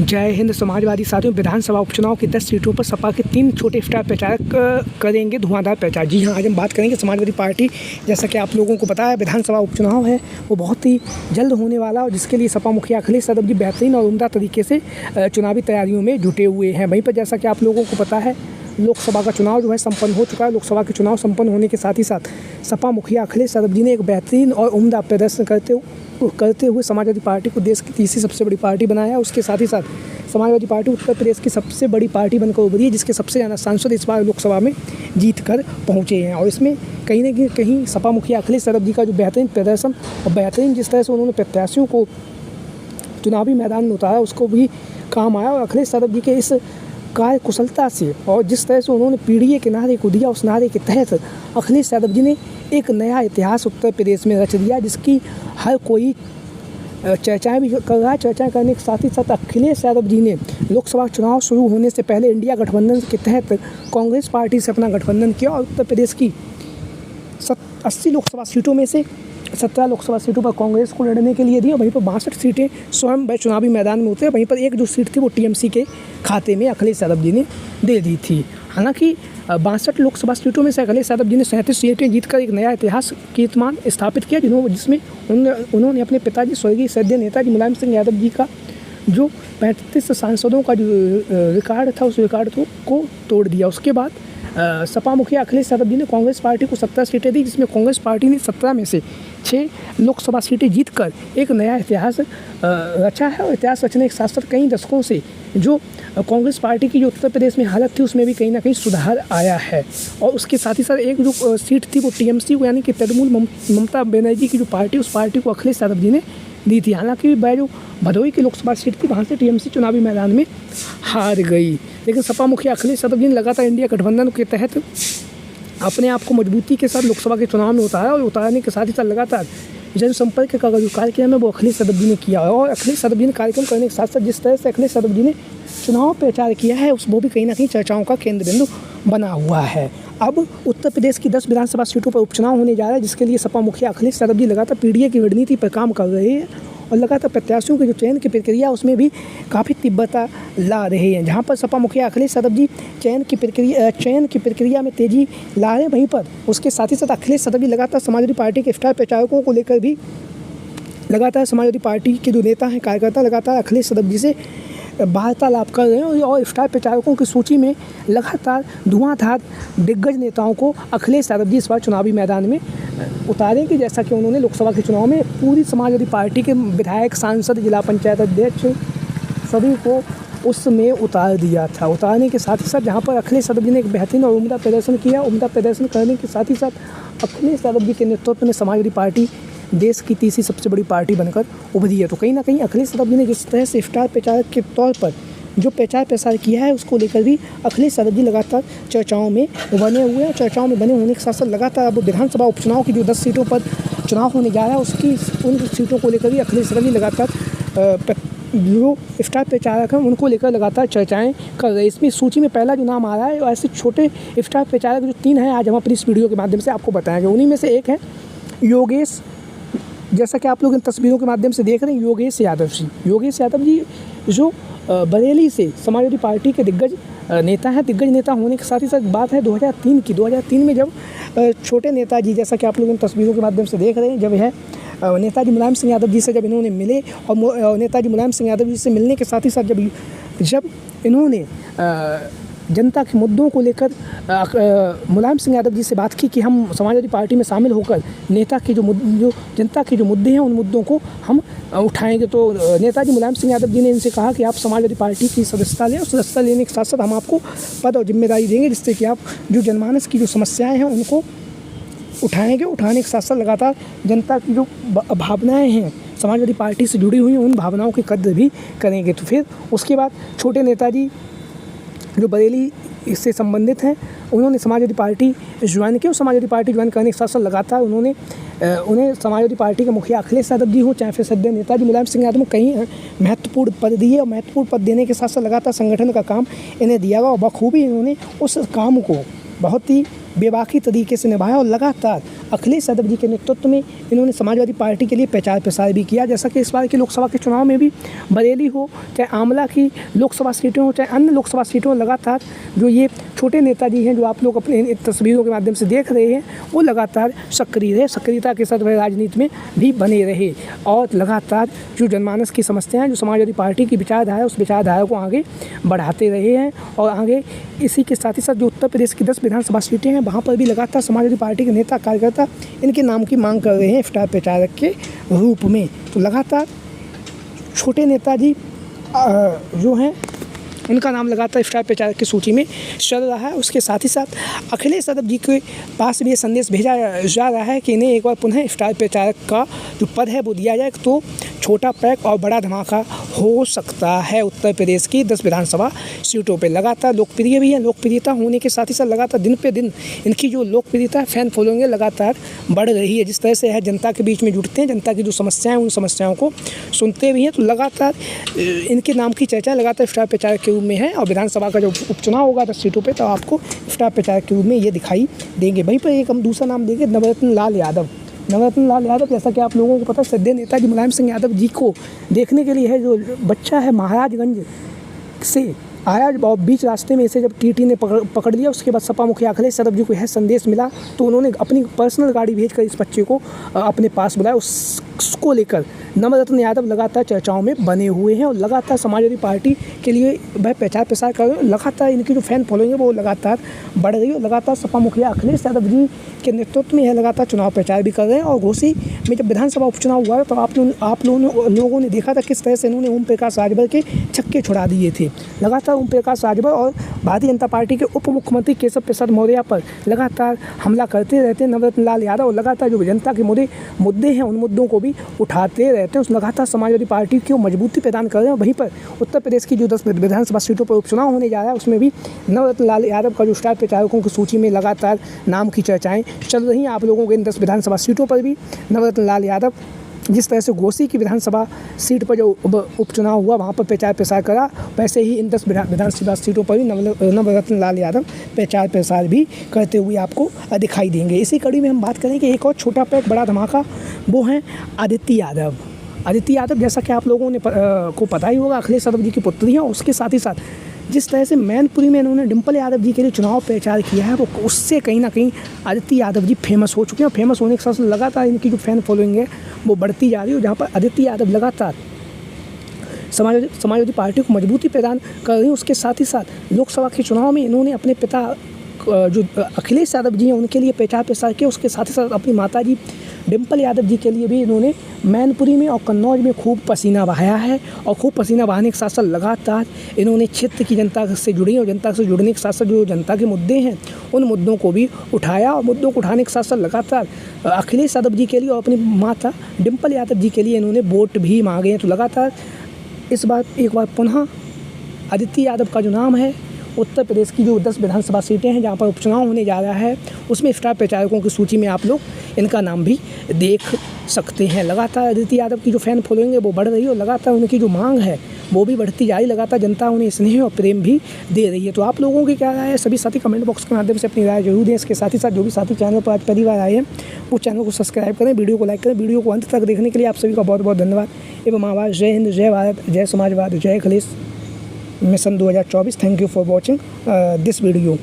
जय हिंद। समाजवादी साथियों, विधानसभा उपचुनाव की 10 सीटों पर सपा के 3 छोटे स्टार प्रचारक करेंगे धुआंधार प्रचार। जी हाँ, आज हम बात करेंगे समाजवादी पार्टी। जैसा कि आप लोगों को पता है, विधानसभा उपचुनाव है वो बहुत ही जल्द होने वाला और जिसके लिए सपा मुखिया अखिलेश यादव जी बेहतरीन और उम्दा तरीके से चुनावी तैयारियों में जुटे हुए हैं। वहीं पर जैसा कि आप लोगों को पता है, लोकसभा का चुनाव जो है संपन्न हो चुका है। लोकसभा के चुनाव संपन्न होने के साथ ही साथ सपा मुखिया अखिलेश यादव जी ने एक बेहतरीन और उम्दा प्रदर्शन करते हुए समाजवादी पार्टी को देश की तीसरी सबसे बड़ी पार्टी बनाया। उसके साथ ही साथ समाजवादी पार्टी उत्तर प्रदेश की सबसे बड़ी पार्टी बनकर उभरी है, जिसके सबसे ज़्यादा सांसद इस बार लोकसभा में जीत कर पहुँचे हैं। और इसमें कहीं न कहीं सपा मुखिया अखिलेश यादव जी का जो बेहतरीन प्रदर्शन और बेहतरीन जिस तरह से उन्होंने प्रत्याशियों को चुनावी मैदान में उतारा, उसको भी काम आया। और अखिलेश यादव जी के इस कार्य कुशलता से और जिस तरह से उन्होंने पीढ़ी के नारे को दिया, उस नारे के तहत अखिलेश यादव जी ने एक नया इतिहास उत्तर प्रदेश में रच दिया, जिसकी हर कोई चर्चाएं भी कर रहा है। चर्चाएं करने के साथ ही साथ अखिलेश यादव जी ने लोकसभा चुनाव शुरू होने से पहले इंडिया गठबंधन के तहत कांग्रेस पार्टी से अपना गठबंधन किया और उत्तर प्रदेश की 80 लोकसभा सीटों में से 17 लोकसभा सीटों पर कांग्रेस को लड़ने के लिए दी और वहीं पर 62 सीटें स्वयं वह चुनावी मैदान में उतरे। वहीं पर एक जो सीट थी वो टीएमसी के खाते में अखिलेश यादव जी ने दे दी थी। हालांकि 62 लोकसभा सीटों में से अखिलेश यादव जी ने 37 सीटें जीतकर एक नया इतिहास कीर्तिमान स्थापित किया, जिसमें उन्होंने अपने पिताजी स्वर्गीय सद्य नेताजी मुलायम सिंह यादव जी का जो 35 सांसदों का जो रिकॉर्ड था, उस रिकॉर्ड को तोड़ दिया। उसके बाद सपा मुखिया अखिलेश यादव जी ने कांग्रेस पार्टी को 17 सीटें दी, जिसमें कांग्रेस पार्टी ने 17 में से 6 लोकसभा सीटें जीतकर एक नया इतिहास रचा है। और इतिहास रचने के साथ साथ कई दशकों से जो कांग्रेस पार्टी की जो उत्तर प्रदेश में हालत थी, उसमें भी कहीं ना कहीं सुधार आया है। और उसके साथ ही साथ एक जो सीट थी वो टीएमसी को, यानी कि तृणमूल ममता बनर्जी की जो पार्टी, उस पार्टी को अखिलेश यादव जी ने दी थी। हालांकि वह जो भदोही की लोकसभा सीट थी, वहाँ से टीएमसी चुनावी मैदान में हार गई। लेकिन सपा मुखिया अखिलेश यादव जी ने लगातार इंडिया गठबंधन के तहत अपने आप को मजबूती के साथ लोकसभा के चुनाव में उतारा और उतारने के साथ ही साथ लगातार जनसंपर्क का जो कार्यक्रम है वो अखिलेश यादव जी ने किया। और अखिलेश यादव जी ने कार्यक्रम करने के साथ साथ जिस तरह से अखिलेश यादव जी ने चुनाव प्रचार किया है, वो भी कहीं ना कहीं चर्चाओं का केंद्र बिंदु बना हुआ है। अब उत्तर प्रदेश की 10 विधानसभा सीटों पर उपचुनाव होने जा रहा है, जिसके लिए सपा मुखिया अखिलेश यादव जी लगातार पीढ़ी की रणनीति पर काम कर रहे हैं और लगातार प्रत्याशियों के जो चयन की प्रक्रिया उसमें भी काफ़ी तीव्रता ला रहे हैं। जहां पर सपा मुखिया अखिलेश यादव जी चयन की प्रक्रिया में तेजी ला रहे हैं, वहीं पर उसके साथ ही साथ अखिलेश यादव जी लगातार समाजवादी पार्टी के स्टार प्रचारकों को लेकर भी लगातार समाजवादी पार्टी के जो नेता हैं, कार्यकर्ता लगातार अखिलेश यादव जी से वार्तालाप कर रहे हैं और स्टार प्रचारकों की सूची में लगातार धुआंधार दिग्गज नेताओं को अखिलेश यादव जी इस बार चुनावी मैदान में उतारेंगे। जैसा कि उन्होंने लोकसभा के चुनाव में पूरी समाजवादी पार्टी के विधायक, सांसद, जिला पंचायत अध्यक्ष सभी को उसमें उतार दिया था। उतारने के साथ ही साथ जहां पर अखिलेश यादव जी ने एक बेहतरीन और उम्दा प्रदर्शन किया। उम्दा प्रदर्शन करने के साथ ही साथ अखिलेश यादव जी के नेतृत्व में समाजवादी पार्टी देश की तीसरी सबसे बड़ी पार्टी बनकर उभरी है। तो कहीं ना कहीं अखिलेश यादव जी ने जिस तरह से स्टार प्रचारक के तौर पर जो प्रचार प्रसार किया है, उसको लेकर भी अखिलेश यादव जी लगातार चर्चाओं में बने हुए हैं। चर्चाओं में बने होने के साथ साथ लगातार अब विधानसभा उपचुनाव की जो 10 सीटों पर चुनाव होने जा रहा है, उन सीटों को लेकर भी अखिलेश यादव जी लगातार जो स्टार प्रचारक हैं उनको लेकर लगातार चर्चाएं कर रहे हैं। इसमें सूची में पहला जो नाम आ रहा है, और ऐसे छोटे स्टार प्रचारक जो 3 हैं, आज हम अपनी इस वीडियो के माध्यम से आपको बताएंगे। उन्हीं में से एक है योगेश, जैसा कि आप लोग इन तस्वीरों के माध्यम से देख रहे हैं, योगेश यादव जी जो बरेली से समाजवादी पार्टी के दिग्गज नेता हैं। दिग्गज नेता होने के साथ ही साथ बात है 2003 की। 2003 में जब छोटे नेताजी, जैसा कि आप लोग इन तस्वीरों के माध्यम से देख रहे हैं, जब यह नेताजी मुलायम सिंह यादव जी से जब इन्होंने मिले और नेताजी मुलायम सिंह यादव जी से मिलने के साथ ही साथ जब इन्होंने जनता के मुद्दों को लेकर मुलायम सिंह यादव जी से बात की कि हम समाजवादी पार्टी में शामिल होकर नेता के जो जनता के जो मुद्दे हैं उन मुद्दों को हम उठाएंगे, तो नेताजी मुलायम सिंह यादव जी ने इनसे कहा कि आप समाजवादी पार्टी की सदस्यता लें और सदस्यता लेने के साथ साथ हम आपको पद और जिम्मेदारी देंगे, जिससे कि आप जो जनमानस की जो समस्याएँ हैं उनको उठाएंगे। उठाने के साथ साथ लगातार जनता की जो भावनाएँ हैं समाजवादी पार्टी से जुड़ी हुई, उन भावनाओं की कद्र भी करेंगे। तो फिर उसके बाद छोटे नेताजी जो बरेली इससे संबंधित हैं, उन्होंने समाजवादी पार्टी ज्वाइन की और समाजवादी पार्टी ज्वाइन करने के साथ साथ लगातार उन्हें समाजवादी पार्टी के मुखिया अखिलेश यादव जी हो, चाहे फिर सद्य नेताजी मुलायम सिंह यादव, कहीं महत्वपूर्ण पद दिए और महत्वपूर्ण पद देने के साथ साथ लगातार संगठन का काम इन्हें दिया गया और बखूबी इन्होंने उस काम को बहुत ही बेबाकी तरीके से निभाया और लगातार अखिलेश यादव जी के नेतृत्व में इन्होंने समाजवादी पार्टी के लिए प्रचार प्रसार भी किया। जैसा कि इस बार के लोकसभा के चुनाव में भी बरेली हो, चाहे आंवला की लोकसभा सीटें हो, चाहे अन्य लोकसभा सीटों में लगातार जो ये छोटे नेताजी हैं जो आप लोग अपने तस्वीरों के माध्यम से देख रहे हैं, वो लगातार सक्रिय रहे, सक्रियता के साथ वह राजनीति में भी बने रहे और लगातार जो जनमानस की समस्याएं, जो समाजवादी पार्टी की विचारधारा है, उस विचारधारा को आगे बढ़ाते रहे हैं। और आगे इसी के साथ ही साथ जो उत्तर प्रदेश की 10 विधानसभा सीटें हैं, वहाँ पर भी लगातार समाजवादी पार्टी के नेता कार्यकर्ता इनके नाम की मांग कर रहे हैं स्टार प्रचारक के रूप में। तो लगातार छोटे नेताजी जो हैं उनका नाम लगातार स्टार प्रचारक की सूची में चल रहा है। उसके साथ ही साथ अखिलेश यादव जी के पास भी ये संदेश भेजा जा रहा है कि इन्हें एक बार पुनः स्टार प्रचारक का जो पद है वो दिया जाए तो छोटा पैक और बड़ा धमाका हो सकता है उत्तर प्रदेश की 10 विधानसभा सीटों पे। लगातार लोकप्रिय भी है, लोकप्रियता होने के साथ ही साथ लगातार दिन पे दिन इनकी जो लोकप्रियता फैन फॉलोइंग लगातार बढ़ रही है। जिस तरह से है जनता के बीच में जुड़ते हैं, जनता की जो समस्याएं उन समस्याओं को सुनते भी हैं, तो लगातार इनके नाम की चर्चा लगातार स्टार प्रचारक के रूप में है। और विधानसभा का जो उपचुनाव होगा 10 सीटों पर, तो आपको स्टार प्रचारक के रूप में ये दिखाई देंगे। वहीं पर एक हम दूसरा नाम देंगे नवरत्न लाल यादव। नवरत्न लाल यादव, जैसा कि आप लोगों को पता है, सद्य नेताजी मुलायम सिंह यादव जी को देखने के लिए है जो बच्चा है महाराजगंज से आया और बीच रास्ते में इसे जब टीटी ने पकड़ लिया, उसके बाद सपा मुखिया अखिलेश यादव जी को यह संदेश मिला तो उन्होंने अपनी पर्सनल गाड़ी भेजकर इस बच्चे को अपने पास बुलाया। उसको लेकर नवरत्न यादव लगातार चर्चाओं में बने हुए हैं और लगातार समाजवादी पार्टी के लिए वह प्रचार प्रसार कर रहे हैं। लगातार इनकी जो फैन फॉलोइंग है वो लगातार बढ़ रही है। लगातार सपा मुखिया अखिलेश यादव जी के नेतृत्व में यह लगातार चुनाव प्रचार भी कर रहे हैं। और घोसी में जब विधानसभा उपचुनाव हुआ तो आप लोगों ने देखा था किस तरह से इन्होंने ओम प्रकाश राजभर के छक्के छुड़ा दिए थे। लगातार ओम प्रकाश राजभर और भारतीय जनता पार्टी के उप मुख्यमंत्री केशव प्रसाद मौर्य पर लगातार हमला करते रहते हैं नवरत्न लाल यादव और लगातार जो जनता के मुद्दे हैं उन मुद्दों को भी उठाते रहते हैं। उस लगातार समाजवादी पार्टी को मजबूती प्रदान कर रहे हैं। वहीं पर उत्तर प्रदेश की जो 10 विधानसभा सीटों पर उपचुनाव होने जा रहा है उसमें भी नवरत्न लाल यादव का जो स्टार प्रचारकों की सूची में लगातार नाम की चर्चाएं चल रही हैं। आप लोगों के इन 10 विधानसभा सीटों पर भी नवरत्न लाल यादव जिस तरह से घोसी की विधानसभा सीट पर जो उपचुनाव हुआ वहाँ पर प्रचार प्रसार करा, वैसे ही इन 10 विधानसभा सीटों पर भी नवरत्न लाल यादव प्रचार प्रसार भी करते हुए आपको दिखाई देंगे। इसी कड़ी में हम बात करें कि एक और छोटा पैक बड़ा धमाका, वो हैं आदित्य यादव। आदित्य यादव, जैसा कि आप लोगों ने को पता ही होगा, अखिलेश यादव जी की पुत्री हैं। उसके साथ ही साथ जिस तरह से मैनपुरी में इन्होंने डिम्पल यादव जी के लिए चुनाव प्रचार किया है, वो उससे कहीं ना कहीं आदित्य यादव जी फेमस हो चुके हैं। फेमस होने के साथ लगातार इनकी जो फैन फॉलोइंग है वो बढ़ती जा रही है, जहाँ पर आदित्य यादव लगातार समाजवादी पार्टी को मजबूती प्रदान कर रही है। उसके साथ ही साथ लोकसभा के चुनाव में इन्होंने अपने पिता जो अखिलेश यादव जी हैं उनके लिए प्रचार प्रसार किया। उसके साथ ही साथ अपनी माता जी डिम्पल यादव जी के लिए भी इन्होंने मैनपुरी में और कन्नौज में खूब पसीना बहाया है। और खूब पसीना बहाने के साथ साथ लगातार इन्होंने क्षेत्र की जनता से जुड़ी और जनता से जुड़ने के साथ साथ जो जनता के मुद्दे हैं उन मुद्दों को भी उठाया। और मुद्दों को उठाने के साथ साथ लगातार अखिलेश यादव जी के लिए और अपनी माता डिम्पल यादव जी के लिए इन्होंने वोट भी मांगे हैं। तो लगातार इस बार एक बार पुनः आदित्य यादव का जो नाम है उत्तर प्रदेश की जो 10 विधानसभा सीटें हैं जहाँ पर उपचुनाव होने जा रहा है उसमें स्टार प्रचारकों की सूची में आप लोग इनका नाम भी देख सकते हैं। लगातार आदित्य यादव की जो फैन फॉलोइंग है वो बढ़ रही है और लगातार उनकी जो मांग है वो भी बढ़ती जा रही। लगातार जनता उन्हें स्नेह और प्रेम भी दे रही है। तो आप लोगों की क्या राय है, सभी साथी कमेंट बॉक्स के माध्यम से अपनी राय जरूर दें। इसके साथ ही साथ जो भी साथी चैनल पर आज पहली बार आए हैं वो चैनल को सब्सक्राइब करें, वीडियो को लाइक करें। वीडियो को अंत तक देखने के लिए आप सभी का बहुत बहुत धन्यवाद। एवं आवाज़ जय हिंद, जय भारत, जय समाजवाद, जय Akhilesh mission 2024। Thank you for watching this video.